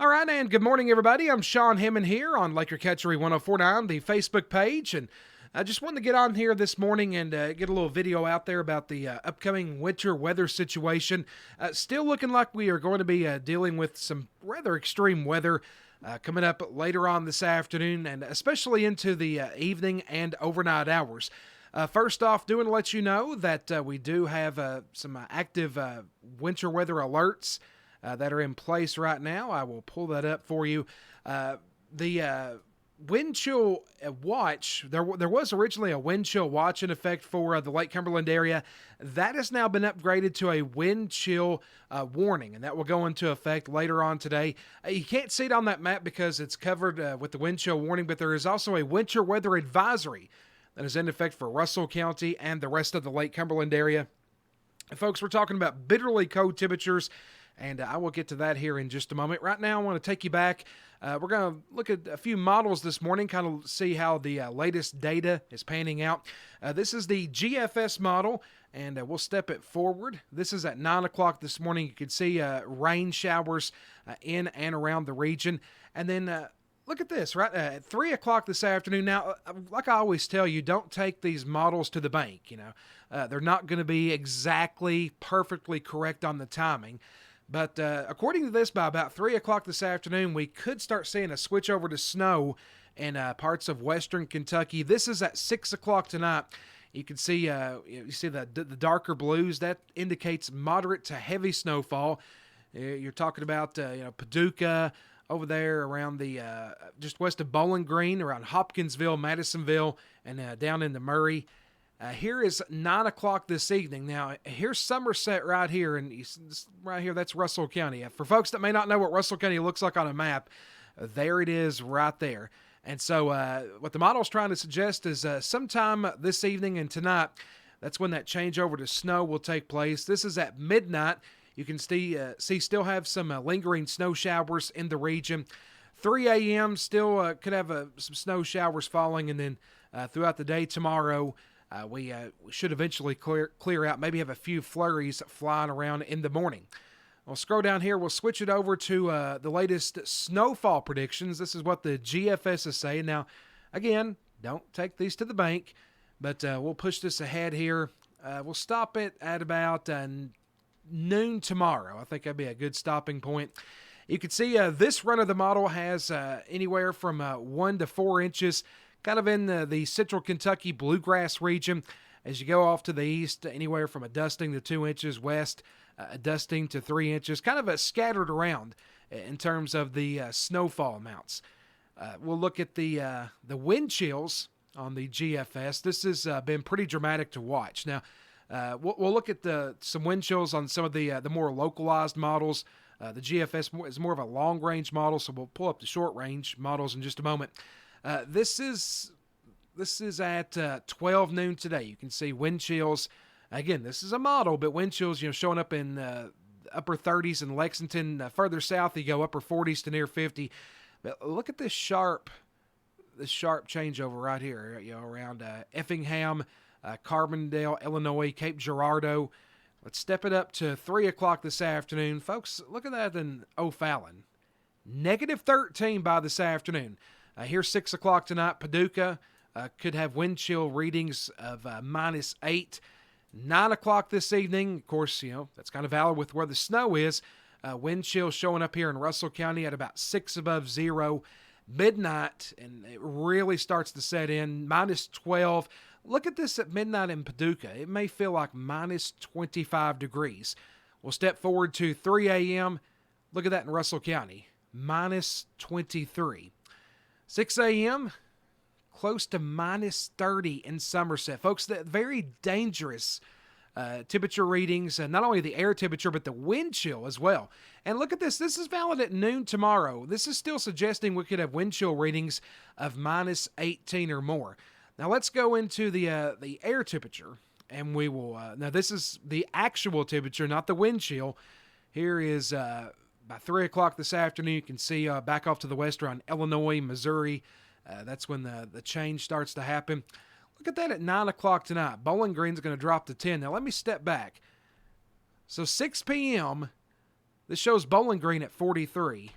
All right, and good morning, everybody. I'm Sean Hammond here on Lake Catchery 1049, the Facebook page, and I just wanted to get on here this morning and get a little video out there about the upcoming winter weather situation. Still looking like we are going to be dealing with some rather extreme weather coming up later on this afternoon, and especially into the evening and overnight hours. First off, doing to let you know that we do have some active winter weather alerts that are in place right now. I will pull that up for you. The wind chill watch, there was originally a wind chill watch in effect for the Lake Cumberland area. That has now been upgraded to a wind chill warning, and that will go into effect later on today. You can't see it on that map because it's covered with the wind chill warning, but there is also a winter weather advisory that is in effect for Russell County and the rest of the Lake Cumberland area. And folks, we're talking about bitterly cold temperatures, and I will get to that here in just a moment. Right now, I want to take you back. We're going to look at a few models this morning, kind of see how the latest data is panning out. This is the GFS model, and we'll step it forward. This is at 9 o'clock this morning. You can see rain showers in and around the region. And then look at this, right at 3 o'clock this afternoon. Now, like I always tell you, don't take these models to the bank. They're not going to be exactly perfectly correct on the timing. But according to this, by about 3 o'clock this afternoon, we could start seeing a switch over to snow in parts of western Kentucky. This is at 6 o'clock tonight. You can see you see the darker blues. That indicates moderate to heavy snowfall. You're talking about Paducah over there around the just west of Bowling Green, around Hopkinsville, Madisonville, and down into Murray. Here is 9 o'clock this evening. Now, here's Somerset right here, and right here, that's Russell County. For folks that may not know what Russell County looks like on a map, there it is right there. And so what the model is trying to suggest is sometime this evening and tonight, that's when that changeover to snow will take place. This is at midnight. You can see still have some lingering snow showers in the region. 3 a.m. still could have some snow showers falling, and then throughout the day tomorrow, we should eventually clear out, maybe have a few flurries flying around in the morning. We'll scroll down here. We'll switch it over to the latest snowfall predictions. This is what the GFS is saying. Now, again, don't take these to the bank, but we'll push this ahead here. We'll stop it at about noon tomorrow. I think that'd be a good stopping point. You can see this run of the model has anywhere from 1 to 4 inches, kind of in the central Kentucky bluegrass region. As you go off to the east, anywhere from a dusting to 2 inches, west, a dusting to 3 inches, kind of scattered around in terms of the snowfall amounts. We'll look at the wind chills on the GFS. This has been pretty dramatic to watch. Now, we'll look at some wind chills on some of the more localized models. The GFS is more of a long-range model, so we'll pull up the short-range models in just a moment. This is at 12 noon today. You can see wind chills. Again, this is a model, but wind chills, showing up in upper 30s in Lexington. Further south, you go upper 40s to near 50. But look at this sharp changeover right here. Around Effingham, Carbondale, Illinois, Cape Girardeau. Let's step it up to 3 o'clock this afternoon, folks. Look at that in O'Fallon. -13 by this afternoon. Here's 6 o'clock tonight. Paducah could have wind chill readings of -8. 9 o'clock this evening, of course, that's kind of valid with where the snow is. Wind chill showing up here in Russell County at about 6 above zero. Midnight, and it really starts to set in, -12. Look at this at midnight in Paducah. It may feel like -25 degrees. We'll step forward to 3 a.m. Look at that in Russell County, -23. 6 a.m., close to -30 in Somerset. Folks, that very dangerous temperature readings, and not only the air temperature, but the wind chill as well. And look at this. This is valid at noon tomorrow. This is still suggesting we could have wind chill readings of -18 or more. Now, let's go into the air temperature, and we will now this is the actual temperature, not the wind chill. Here is by 3 o'clock this afternoon. You can see back off to the west around Illinois, Missouri. That's when the change starts to happen. Look at that at 9 o'clock tonight. Bowling Green's going to drop to 10. Now, let me step back. So 6 p.m., this shows Bowling Green at 43.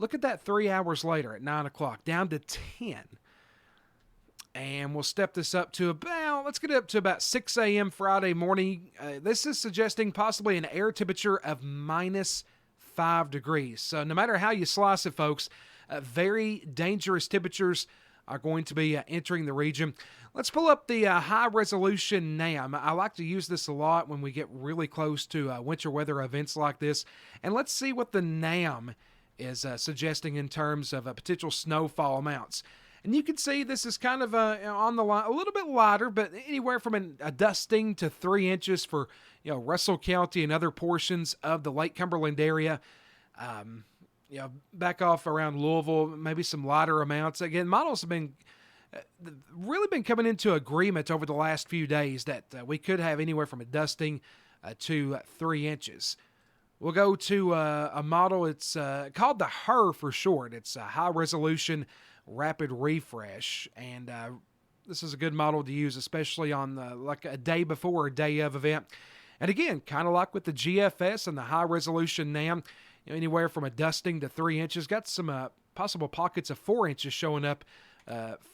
Look at that 3 hours later at 9 o'clock, down to 10. And we'll step this up to let's get it up to about 6 a.m. Friday morning. This is suggesting possibly an air temperature of minus 5 degrees. So no matter how you slice it, folks, very dangerous temperatures are going to be entering the region. Let's pull up the high-resolution NAM. I like to use this a lot when we get really close to winter weather events like this. And let's see what the NAM is suggesting in terms of potential snowfall amounts. And you can see this is kind of on the line, a little bit lighter, but anywhere from a dusting to 3 inches for Russell County and other portions of the Lake Cumberland area. Back off around Louisville, maybe some lighter amounts. Again, models have been really been coming into agreement over the last few days that we could have anywhere from a dusting to 3 inches. We'll go to a model. It's called the HER for short. It's a high-resolution rapid refresh, and this is a good model to use, especially on like a day before or a day of event. And again, kind of like with the GFS and the high-resolution NAM, anywhere from a dusting to 3 inches. Got some possible pockets of 4 inches showing up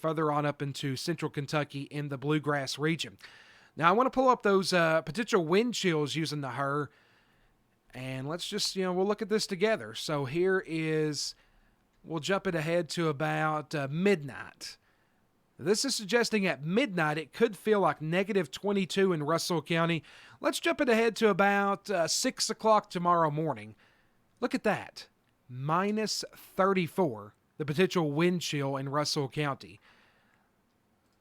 further on up into central Kentucky in the Bluegrass region. Now, I want to pull up those potential wind chills using the HER, and let's just, we'll look at this together. So here is, we'll jump it ahead to about midnight. This is suggesting at midnight it could feel like negative 22 in Russell County. Let's jump it ahead to about 6 o'clock tomorrow morning. Look at that, minus 34, the potential wind chill in Russell County.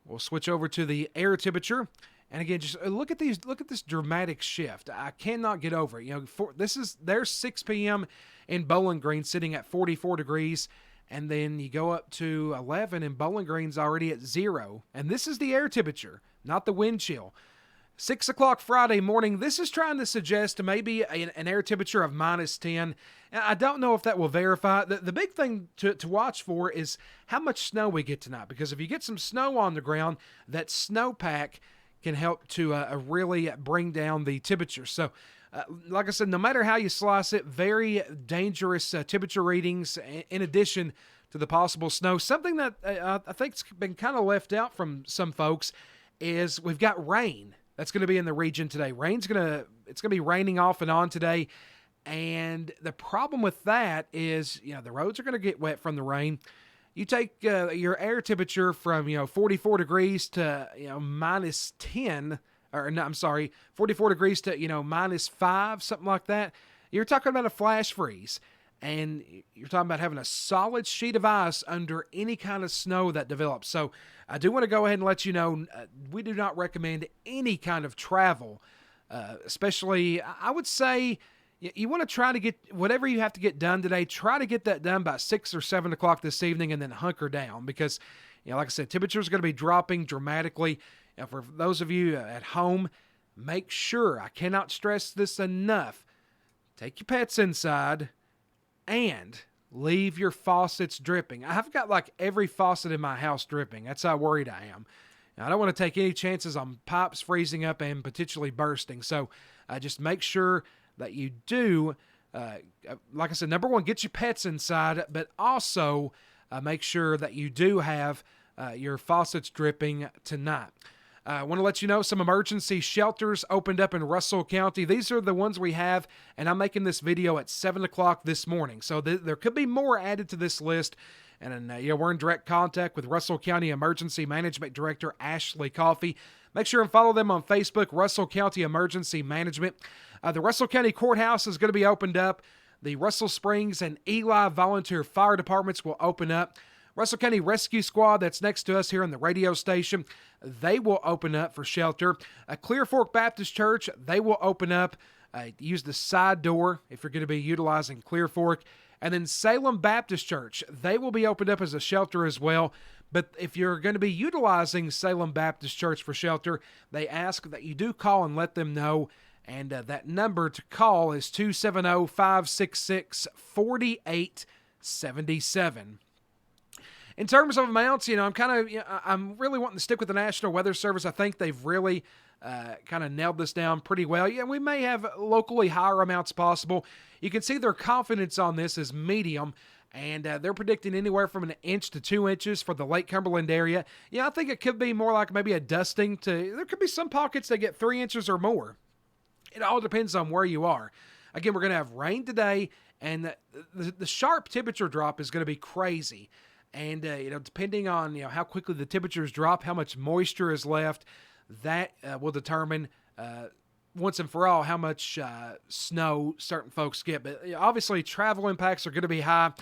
We'll switch over to the air temperature. And again, just look at this dramatic shift. I cannot get over it. There's 6 p.m. in Bowling Green sitting at 44 degrees. And then you go up to 11 and Bowling Green's already at 0. And this is the air temperature, not the wind chill. 6 o'clock Friday morning, this is trying to suggest maybe an air temperature of minus 10. And I don't know if that will verify. The big thing to watch for is how much snow we get tonight. Because if you get some snow on the ground, that snowpack can help to really bring down the temperature. So, like I said, no matter how you slice it, very dangerous temperature readings in addition to the possible snow. Something that I think's been kind of left out from some folks is we've got rain that's going to be in the region today. It's going to be raining off and on today. And the problem with that is, the roads are going to get wet from the rain. You take your air temperature from, 44 degrees to, minus 10, or no, I'm sorry, 44 degrees to, minus 5, something like that. You're talking about a flash freeze. And you're talking about having a solid sheet of ice under any kind of snow that develops. So I do want to go ahead and let you know, we do not recommend any kind of travel, especially, I would say, you want to try to get whatever you have to get done today, try to get that done by 6 or 7 o'clock this evening and then hunker down because, like I said, temperatures are going to be dropping dramatically. For those of you at home, make sure, I cannot stress this enough, take your pets inside and leave your faucets dripping. I've got like every faucet in my house dripping. That's how worried I am. Now, I don't want to take any chances on pipes freezing up and potentially bursting. So just make sure that you do, like I said, number one, get your pets inside, but also make sure that you do have your faucets dripping tonight. I want to let you know some emergency shelters opened up in Russell County. These are the ones we have, and I'm making this video at 7 o'clock this morning. So there could be more added to this list. And we're in direct contact with Russell County Emergency Management Director Ashley Coffey. Make sure and follow them on Facebook, Russell County Emergency Management. The Russell County Courthouse is going to be opened up. The Russell Springs and Eli Volunteer Fire Departments will open up. Russell County Rescue Squad, that's next to us here on the radio station, they will open up for shelter. Clear Fork Baptist Church, they will open up. Use the side door if you're going to be utilizing Clear Fork. And then Salem Baptist Church, they will be opened up as a shelter as well. But if you're going to be utilizing Salem Baptist Church for shelter, they ask that you do call and let them know. And that number to call is 270-566-4877. In terms of amounts, I'm really wanting to stick with the National Weather Service. I think they've really kind of nailed this down pretty well. Yeah, we may have locally higher amounts possible. You can see their confidence on this is medium, and they're predicting anywhere from 1 to 2 inches for the Lake Cumberland area. Yeah, I think it could be more like maybe a dusting there could be some pockets that get 3 inches or more. It all depends on where you are. Again, we're going to have rain today, and the sharp temperature drop is going to be crazy. And, depending on, how quickly the temperatures drop, how much moisture is left, that will determine once and for all how much snow certain folks get. But obviously, travel impacts are going to be high.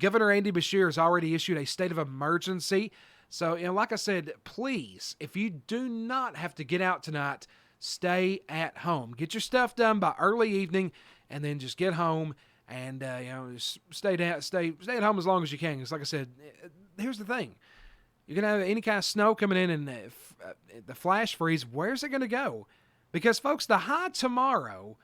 Governor Andy Beshear has already issued a state of emergency. So, like I said, please, if you do not have to get out tonight, stay at home. Get your stuff done by early evening, and then just get home and just stay at home as long as you can. Because, like I said, here's the thing: you're gonna have any kind of snow coming in, and the flash freeze. Where's it gonna go? Because, folks, the high tomorrow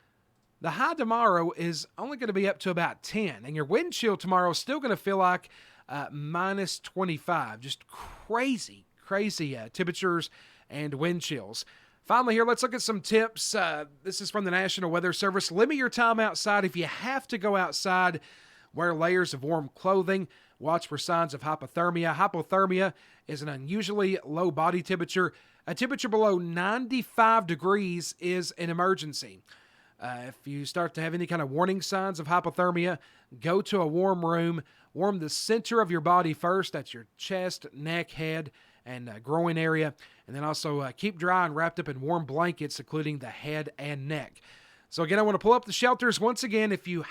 is only going to be up to about 10, and your wind chill tomorrow is still going to feel like minus 25. Just crazy temperatures and wind chills. Finally here, let's look at some tips. This is from the National Weather Service. Limit your time outside. If you have to go outside, wear layers of warm clothing. Watch for signs of hypothermia. Hypothermia is an unusually low body temperature. A temperature below 95 degrees is an emergency. If you start to have any kind of warning signs of hypothermia, go to a warm room. Warm the center of your body first. That's your chest, neck, head, and groin area. And then also keep dry and wrapped up in warm blankets, including the head and neck. So again, I want to pull up the shelters once again. If you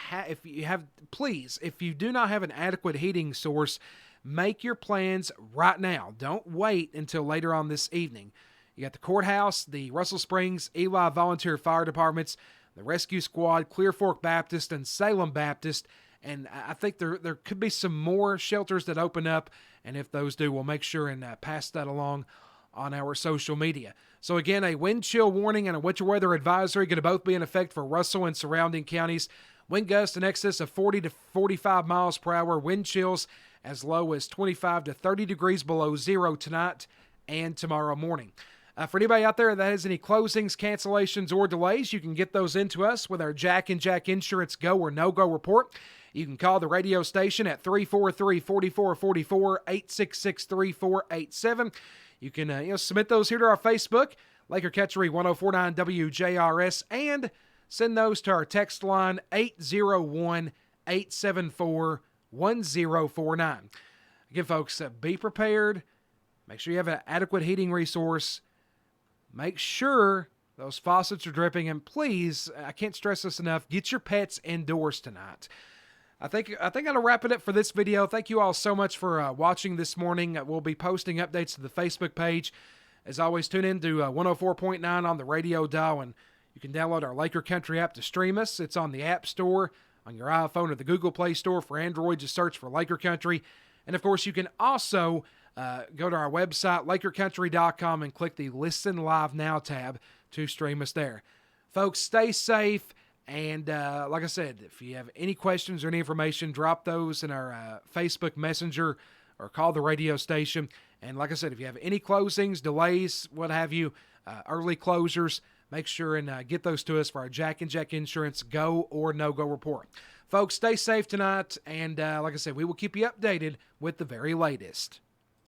do not have an adequate heating source, make your plans right now. Don't wait until later on this evening. You got the courthouse, the Russell Springs, Eli Volunteer Fire Departments, the Rescue Squad, Clear Fork Baptist, and Salem Baptist. And I think there could be some more shelters that open up. And if those do, we'll make sure and pass that along on our social media. So again, a wind chill warning and a winter weather advisory going to both be in effect for Russell and surrounding counties. Wind gusts in excess of 40 to 45 miles per hour. Wind chills as low as 25 to 30 degrees below zero tonight and tomorrow morning. For anybody out there that has any closings, cancellations, or delays, you can get those into us with our Jack and Jack Insurance Go or No-Go report. You can call the radio station at 343-4444, 866-3487. You can submit those here to our Facebook, Laker Catchery 1049 WJRS, and send those to our text line 801-874-1049. Again, folks, be prepared. Make sure you have an adequate heating resource. Make sure those faucets are dripping. And please, I can't stress this enough, get your pets indoors tonight. I think that'll wrap it up for this video. Thank you all so much for watching this morning. We'll be posting updates to the Facebook page. As always, tune in to 104.9 on the radio dial, and you can download our Laker Country app to stream us. It's on the App Store, on your iPhone, or the Google Play Store. For Android, just search for Laker Country. And, of course, you can also go to our website, LakerCountry.com, and click the Listen Live Now tab to stream us there. Folks, stay safe. And like I said, if you have any questions or any information, drop those in our Facebook Messenger or call the radio station. And like I said, if you have any closings, delays, what have you, early closures, make sure and get those to us for our Jack and Jack Insurance Go or No-Go report. Folks, stay safe tonight. And like I said, we will keep you updated with the very latest.